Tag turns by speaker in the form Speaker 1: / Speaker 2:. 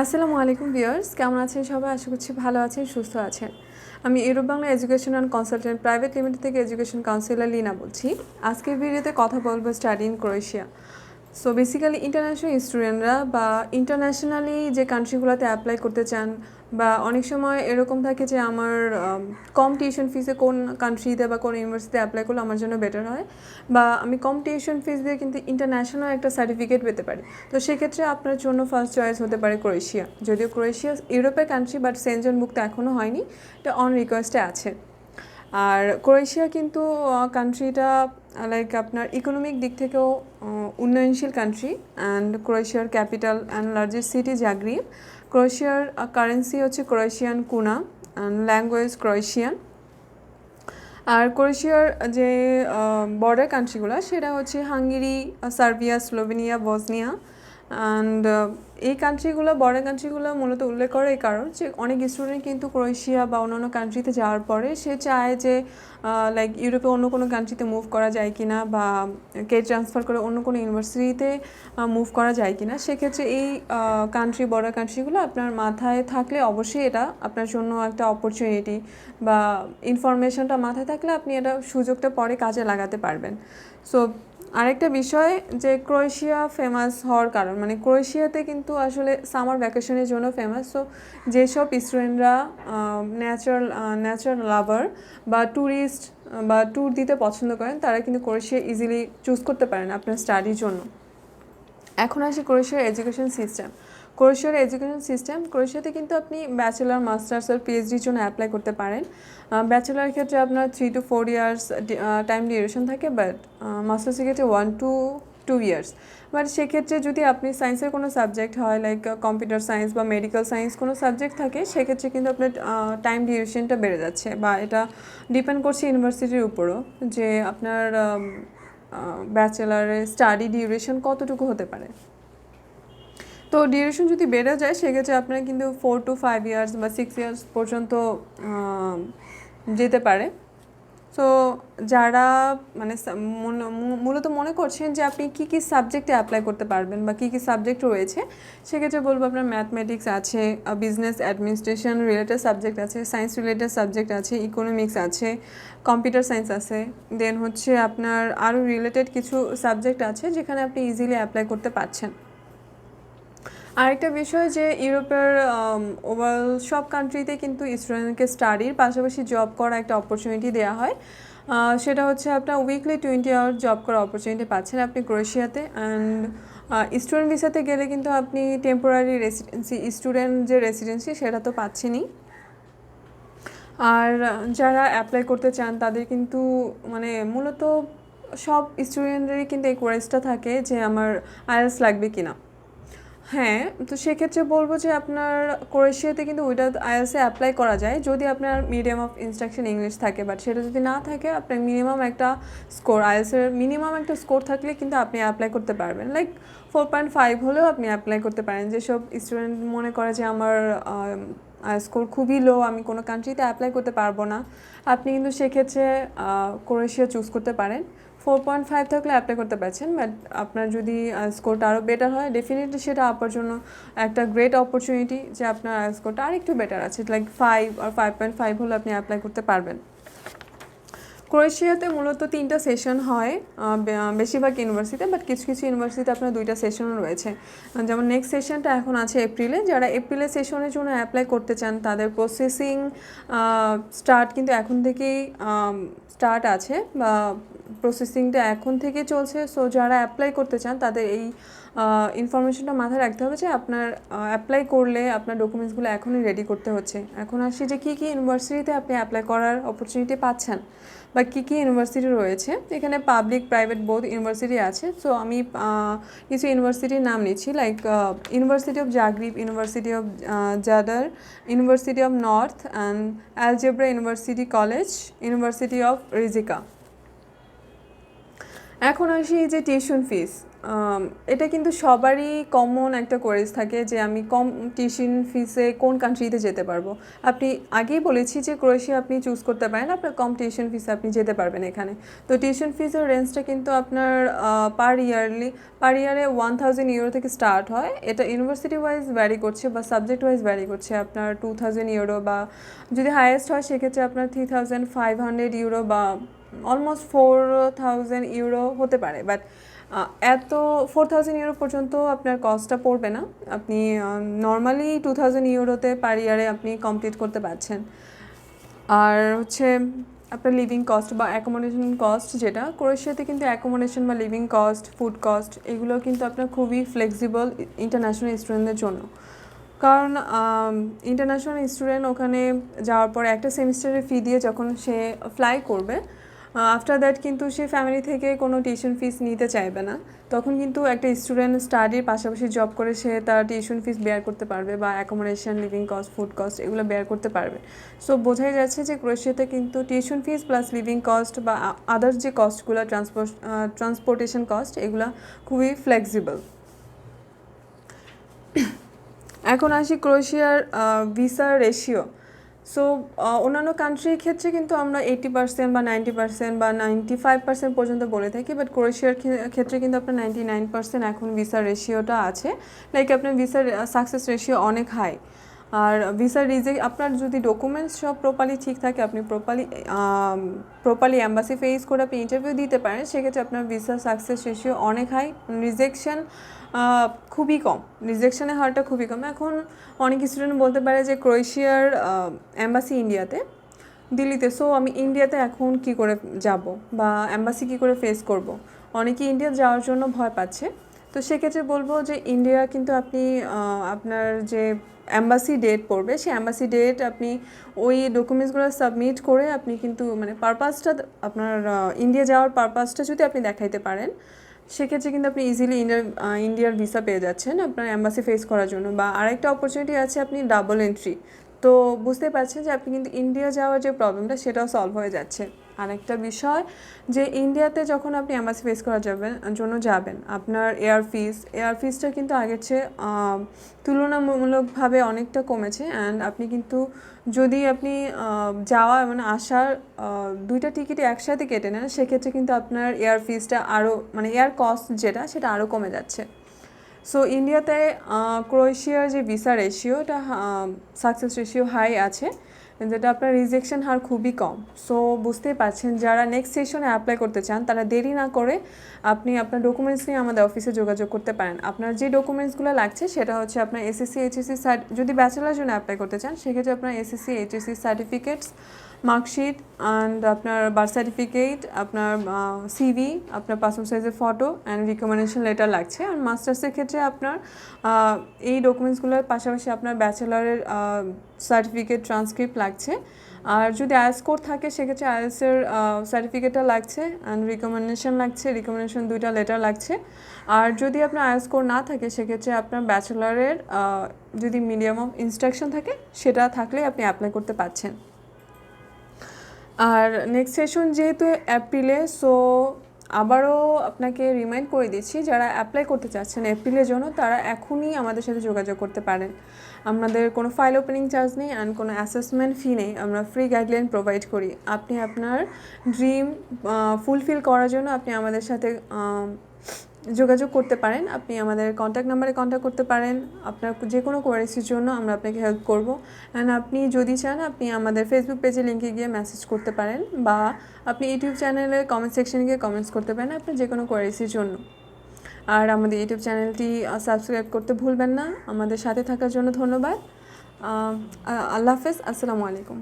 Speaker 1: আসসালামু আলাইকুম ভিউয়ার্স, কেমন আছেন সবাই? আশা করছি ভালো আছেন, সুস্থ আছেন। আমি Europe Bangla education and consultant private limited থেকে এডুকেশন কাউন্সিলর লিনা বলছি। আজকের ভিডিওতে কথা বলবো study in Croatia. So basically international স্টুডেন্টরা বা ইন্টারন্যাশনালি যে কান্ট্রিগুলোতে অ্যাপ্লাই করতে চান বা অনেক সময় এরকম থাকে যে আমার কম টিউশন ফিসে কোন কান্ট্রিতে বা কোন ইউনিভার্সিটিতে অ্যাপ্লাই করলে আমার জন্য বেটার হয়, বা আমি কম টিউশন ফিস দিয়ে কিন্তু ইন্টারন্যাশনাল একটা সার্টিফিকেট পেতে পারি। তো সেক্ষেত্রে আপনার জন্য ফার্স্ট চয়েস হতে পারে ক্রোয়েশিয়া। যদিও ক্রোয়েশিয়া ইউরোপের কান্ট্রি, বাট সেনজেনভুক্ত এখনও হয়নি, এটা অন রিকোয়েস্টে আছে। আর ক্রোয়েশিয়া কিন্তু কান্ট্রিটা লাইক আপনার ইকোনমিক দিক থেকেও উন্নয়নশীল কান্ট্রি। অ্যান্ড ক্রোয়েশিয়ার capital and largest city Zagreb. ক্রোয়েশিয়ার কারেন্সি হচ্ছে Croatian kuna and language Croatian. আর ক্রোয়েশিয়ার যে বর্ডার কান্ট্রিগুলো সেটা হচ্ছে Hungary, Serbia, Slovenia, Bosnia. And এই কান্ট্রিগুলো, বর্ডার কান্ট্রিগুলো মূলত উল্লেখ করে এই কারণ যে অনেক স্টুডেন্ট কিন্তু ক্রোয়েশিয়া বা অন্যান্য কান্ট্রিতে যাওয়ার পরে সে চায় যে লাইক ইউরোপে অন্য কোনো কান্ট্রিতে মুভ করা যায় কি না, বা কে ট্রান্সফার করে অন্য কোনো ইউনিভার্সিটিতে মুভ করা যায় কি না। সেক্ষেত্রে এই কান্ট্রি, বর্ডার কান্ট্রিগুলো আপনার মাথায় থাকলে অবশ্যই এটা আপনার জন্য একটা অপরচুনিটি, বা ইনফরমেশনটা মাথায় থাকলে আপনি এটা সুযোগটা পরে কাজে লাগাতে পারবেন। সো আরেকটা বিষয় যে ক্রোয়েশিয়া ফেমাস হওয়ার কারণ, মানে ক্রোয়েশিয়াতে কিন্তু আসলে সামার ভ্যাকেশনের জন্য ফেমাস। সো যেসব স্টুডেন্টরা ন্যাচারাল লাভার বা ট্যুরিস্ট বা ট্যুর দিতে পছন্দ করেন, তারা কিন্তু ক্রোয়েশিয়া ইজিলি চুজ করতে পারেন আপনার স্টাডির জন্য। এখন আসি ক্রোয়েশিয়ার এডুকেশন সিস্টেম। ক্রোয়েশিয়াতে কিন্তু আপনি ব্যাচেলার, মাস্টার্স আর পিএইচডির জন্য অ্যাপ্লাই করতে পারেন। ব্যাচেলার ক্ষেত্রে আপনার 3 to 4 ইয়ার্স টাইম ডিউরেশন থাকে, বাট মাস্টার্সের ক্ষেত্রে 1 to 2 ইয়ার্স। বাট সেক্ষেত্রে যদি আপনি সায়েন্সের কোনো সাবজেক্ট হয়, লাইক কম্পিউটার সায়েন্স বা মেডিকেল সায়েন্স কোনো সাবজেক্ট থাকে, সেক্ষেত্রে কিন্তু আপনার টাইম ডিউরেশনটা বেড়ে যাচ্ছে, বা এটা ডিপেন্ড করছে ইউনিভার্সিটির উপরও যে আপনার ব্যাচেলারের স্টাডি ডিউরেশন কতটুকু হতে পারে। তো ডিউরেশন যদি বেড়ে যায় সেক্ষেত্রে আপনার কিন্তু 4 to 5 ইয়ার্স বা 6 ইয়ার্স পর্যন্ত যেতে পারে। সো যারা মানে মূলত মনে করছেন যে আপনি কী কী সাবজেক্টে অ্যাপ্লাই করতে পারবেন বা কী কী সাবজেক্ট রয়েছে, সেক্ষেত্রে বলবো আপনার ম্যাথমেটিক্স আছে, বিজনেস অ্যাডমিনিস্ট্রেশন রিলেটেড সাবজেক্ট আছে, সায়েন্স রিলেটেড সাবজেক্ট আছে, ইকোনমিক্স আছে, কম্পিউটার সায়েন্স আছে। দেন হচ্ছে আপনার আরও রিলেটেড কিছু সাবজেক্ট আছে যেখানে আপনি ইজিলি অ্যাপ্লাই করতে পারছেন। আরেকটা বিষয় যে ইউরোপের ওভারঅল সব কান্ট্রিতে কিন্তু স্টুডেন্টকে স্টাডির পাশাপাশি জব করার একটা অপরচুনিটি দেওয়া হয়। সেটা হচ্ছে আপনার উইকলি 20 আওয়ার জব করার অপরচুনিটি পাচ্ছেন আপনি ক্রোয়েশিয়াতে। অ্যান্ড স্টুডেন্ট ভিসাতে গেলে কিন্তু আপনি টেম্পোরারি রেসিডেন্সি, স্টুডেন্ট যে রেসিডেন্সি সেটা তো পাচ্ছেনই। আর যারা অ্যাপ্লাই করতে চান তাদের কিন্তু মানে মূলত সব স্টুডেন্টেরই কিন্তু এই কোয়েসটা থাকে যে আমার আইএলটিএস লাগবে কিনা। হ্যাঁ, তো সেক্ষেত্রে বলবো যে আপনার ক্রোয়েশিয়াতে কিন্তু উইদাউট আইএলটিএসে অ্যাপ্লাই করা যায় যদি আপনার মিডিয়াম অফ ইনস্ট্রাকশন ইংলিশ থাকে। বাট সেটা যদি না থাকে, আপনার মিনিমাম একটা স্কোর, আইএলটিএসের মিনিমাম একটা স্কোর থাকলে কিন্তু আপনি অ্যাপ্লাই করতে পারবেন। লাইক 4.5 হলেও আপনি অ্যাপ্লাই করতে পারেন। যেসব স্টুডেন্ট মনে করে যে আমার স্কোর খুবই লো, আমি কোনো কান্ট্রিতে অ্যাপ্লাই করতে পারবো না, আপনি কিন্তু সেক্ষেত্রে ক্রোয়েশিয়া চুজ করতে পারেন। 4.5 থাকলে অ্যাপ্লাই করতে পারছেন, বাট আপনার যদি স্কোরটা আরও বেটার হয়, ডেফিনেটলি সেটা আপনার জন্য একটা গ্রেট অপরচুনিটি যে আপনার স্কোরটা আর একটু বেটার আছে, লাইক 5 আর 5.5 হলে আপনি অ্যাপ্লাই করতে পারবেন। ক্রোয়েশিয়াতে মূলত 3টা সেশন হয় বেশিরভাগ ইউনিভার্সিটিতে, বাট কিছু কিছু ইউনিভার্সিটিতে আপনার 2টা সেশনও রয়েছে। যেমন নেক্সট সেশনটা এখন আছে এপ্রিলে। যারা এপ্রিলের সেশনের জন্য অ্যাপ্লাই করতে চান তাদের প্রসেসিং স্টার্ট কিন্তু এখন থেকেই স্টার্ট আছে, বা প্রসেসিংটা এখন থেকে চলছে। সো যারা অ্যাপ্লাই করতে চান তাদের এই ইনফরমেশনটা মাথায় রাখতে হবে যে আপনার অ্যাপ্লাই করলে আপনার ডকুমেন্টসগুলো এখনই রেডি করতে হচ্ছে। এখন আসি যে কী কী ইউনিভার্সিটিতে আপনি অ্যাপ্লাই করার অপরচুনিটি পাচ্ছেন বা কী কী ইউনিভার্সিটি রয়েছে। এখানে পাবলিক, প্রাইভেট বোথ ইউনিভার্সিটি আছে। সো আমি কিছু ইউনিভার্সিটির নাম নিচ্ছি, like University of Zagreb, University of Zadar, University of North and Algebra University College, University of Rijeka. এখন আসি যে টিউশন ফিস, এটা কিন্তু সবারই কমন একটা কোয়েরিজ থাকে যে আমি কম টিউশন ফিসে কোন কান্ট্রিতে যেতে পারবো। আপনি আগেই বলেছি যে ক্রোয়েশিয়া আপনি চুজ করতে পারেন, আপনার কম টিউশন ফিসে আপনি যেতে পারবেন এখানে। তো টিউশন ফিসের রেঞ্জটা কিন্তু আপনার পার ইয়ারে 1000 ইউরো থেকে স্টার্ট হয়। এটা ইউনিভার্সিটি ওয়াইজ ভ্যারি করছে বা সাবজেক্ট ওয়াইজ ভ্যারি করছে। আপনার 2000 ইউরো বা যদি হাইয়েস্ট হয় সেক্ষেত্রে আপনার 3500 ইউরো বা অলমোস্ট 4000 ইউরো হতে পারে। বাট এত 4000 ইউরো পর্যন্ত আপনার কস্টটা পড়বে না। আপনি নর্মালি 2000 ইউরোতে পার ইয়ারে আপনি কমপ্লিট করতে পারছেন। আর হচ্ছে আপনার লিভিং কস্ট বা অ্যাকোমোডেশন কস্ট, যেটা ক্রোয়েশিয়াতে কিন্তু অ্যাকোমোডেশন বা লিভিং কস্ট, ফুড কস্ট এগুলো কিন্তু আপনার খুবই ফ্লেক্সিবল ইন্টারন্যাশনাল স্টুডেন্টদের জন্য। কারণ ইন্টারন্যাশনাল স্টুডেন্ট ওখানে যাওয়ার পর একটা সেমিস্টারের ফি দিয়ে যখন সে ফ্লাই করবে, আফটার দ্যাট কিন্তু সে ফ্যামিলি থেকে কোনো টিউশন ফিস নিতে চাইবে না। তখন কিন্তু একটা স্টুডেন্ট স্টাডির পাশাপাশি জব করে সে তার টিউশন ফিস বেয়ার করতে পারবে বা accommodation, living cost, food cost এগুলো বেয়ার করতে পারবে। সো বোঝাই যাচ্ছে যে ক্রোয়েশিয়াতে কিন্তু tuition fees plus living cost বা আদার্স যে কস্টগুলো, ট্রান্সপোর্টেশন কস্ট, এগুলো খুবই ফ্লেক্সিবল। এখন আসি ক্রোয়েশিয়ার ভিসার রেশিও। সো অন্যান্য কান্ট্রির ক্ষেত্রে কিন্তু আমরা 80% বা 90% বা 95% পর্যন্ত বলে থাকি, বাট ক্রোয়েশিয়ার ক্ষেত্রে কিন্তু আপনার 99% এখন ভিসার রেশিওটা আছে। লাইক আপনার ভিসার সাকসেস রেশিও অনেক হাই। আর ভিসার আপনার যদি ডকুমেন্টস সব প্রপারলি ঠিক থাকে, আপনি প্রপারলি অ্যাম্বাসি ফেস করে আপনি ইন্টারভিউ দিতে পারেন, সেক্ষেত্রে আপনার ভিসার সাকসেস রেশিও অনেক হাই। রিজেকশন খুবই কম, রিজেকশনের হারটা খুবই কম। এখন অনেক স্টুডেন্ট বলতে পারে যে ক্রোয়েশিয়ার অ্যাম্বাসি ইন্ডিয়াতে, দিল্লিতে, সো আমি ইন্ডিয়াতে এখন কি করে যাব বা অ্যাম্বাসি কি করে ফেস করব। অনেকেই ইন্ডিয়া যাওয়ার জন্য ভয় পাচ্ছে। তো সেক্ষেত্রে বলবো যে ইন্ডিয়া কিন্তু আপনি আপনার যে অ্যাম্বাসি ডেট পড়বে, সেই অ্যাম্বাসি ডেট আপনি ওই ডকুমেন্টসগুলো সাবমিট করে আপনি কিন্তু মানে পারপাসটা, আপনার ইন্ডিয়া যাওয়ার পারপাসটা যদি আপনি দেখাইতে পারেন, সেক্ষেত্রে কিন্তু আপনি ইজিলি ইন্ডিয়ার ভিসা পেয়ে যাচ্ছেন আপনার অ্যাম্বাসি ফেস করার জন্য। বা আরেকটা অপরচুনিটি আছে, আপনি ডাবল এন্ট্রি। তো বুঝতে পারছেন যে আপনি কিন্তু ইন্ডিয়া যাওয়ার যে প্রবলেমটা সেটাও সলভ হয়ে যাচ্ছে। আরেকটা বিষয় যে ইন্ডিয়াতে যখন আপনি অ্যাম্বাসি ফেস করা জন্য যাবেন, আপনার এয়ার ফিসটা কিন্তু আগের চেয়ে তুলনামূলকভাবে অনেকটা কমেছে। অ্যান্ড আপনি কিন্তু যদি আপনি যাওয়া মানে আসার দুইটা টিকিটই একসাথে কেটে নেন, সেক্ষেত্রে কিন্তু আপনার এয়ার ফিসটা আরও মানে এয়ার কস্ট যেটা সেটা আরও কমে যাচ্ছে। সো ইন্ডিয়াতে ক্রোয়েশিয়ার যে ভিসা রেশিও, এটা সাকসেস রেশিও হাই আছে, যেটা আপনার রিজেকশন হার খুবই কম। সো বুঝতেই পারছেন, যারা নেক্সট সেশনে অ্যাপ্লাই করতে চান তারা দেরি না করে আপনি আপনার ডকুমেন্টস নিয়ে আমাদের অফিসে যোগাযোগ করতে পারেন। আপনার যে ডকুমেন্টসগুলো লাগছে সেটা হচ্ছে আপনার এসএসসি এইচএসসি যদি ব্যাচেলার জন্য অ্যাপ্লাই করতে চান, সেক্ষেত্রে আপনার SSC HSC certificates, marksheet and আপনার বার্থ সার্টিফিকেট, আপনার সিভি, আপনার পাসপোর্ট সাইজের ফটো অ্যান্ড রিকমেন্ডেশন লেটার লাগছে। আর মাস্টার্সের ক্ষেত্রে আপনার এই ডকুমেন্টসগুলোর পাশাপাশি আপনার ব্যাচেলারের সার্টিফিকেট, ট্রান্সক্রিপ্ট লাগছে। আর যদি আইএলটিএস স্কোর থাকে সেক্ষেত্রে আইএলটিএসের সার্টিফিকেটটা লাগছে অ্যান্ড রিকমেন্ডেশন লাগছে, রিকমেন্ডেশন 2টা লেটার লাগছে। আর যদি আপনার আইএলটিএস স্কোর না থাকে সেক্ষেত্রে আপনার ব্যাচেলারের যদি মিডিয়াম অফ ইনস্ট্রাকশন থাকে সেটা থাকলে আপনি অ্যাপ্লাই করতে পারছেন। আর নেক্সট সেশন যেহেতু এপ্রিলে, সো আবারও আপনাকে রিমাইন্ড করে দিচ্ছি, যারা অ্যাপ্লাই করতে চাচ্ছেন এপ্রিলের জন্য তারা এখনই আমাদের সাথে যোগাযোগ করতে পারেন। আমাদের কোনো ফাইল ওপেনিং চার্জ নেই অ্যান্ড কোনো অ্যাসেসমেন্ট ফি নেই। আমরা ফ্রি গাইডলাইন প্রোভাইড করি। আপনি আপনার ড্রিম ফুলফিল করার জন্য আপনি আমাদের সাথে যোগাযোগ করতে পারেন। আপনি আমাদের কন্ট্যাক্ট নাম্বারে কন্ট্যাক্ট করতে পারেন। আপনার যে কোনো কোয়ারিজের জন্য আমরা আপনাকে হেল্প করব। অ্যান্ড আপনি যদি চান আপনি আমাদের ফেসবুক পেজে লিঙ্কে গিয়ে মেসেজ করতে পারেন বা আপনি ইউটিউব চ্যানেলের কমেন্ট সেকশনে গিয়ে কমেন্টস করতে পারেন আপনার যে কোনো কোয়ারিজের জন্য। আর আমাদের ইউটিউব চ্যানেলটি সাবস্ক্রাইব করতে ভুলবেন না। আমাদের সাথে থাকার জন্য ধন্যবাদ। আল্লাহ হাফেজ, আসসালামু আলাইকুম।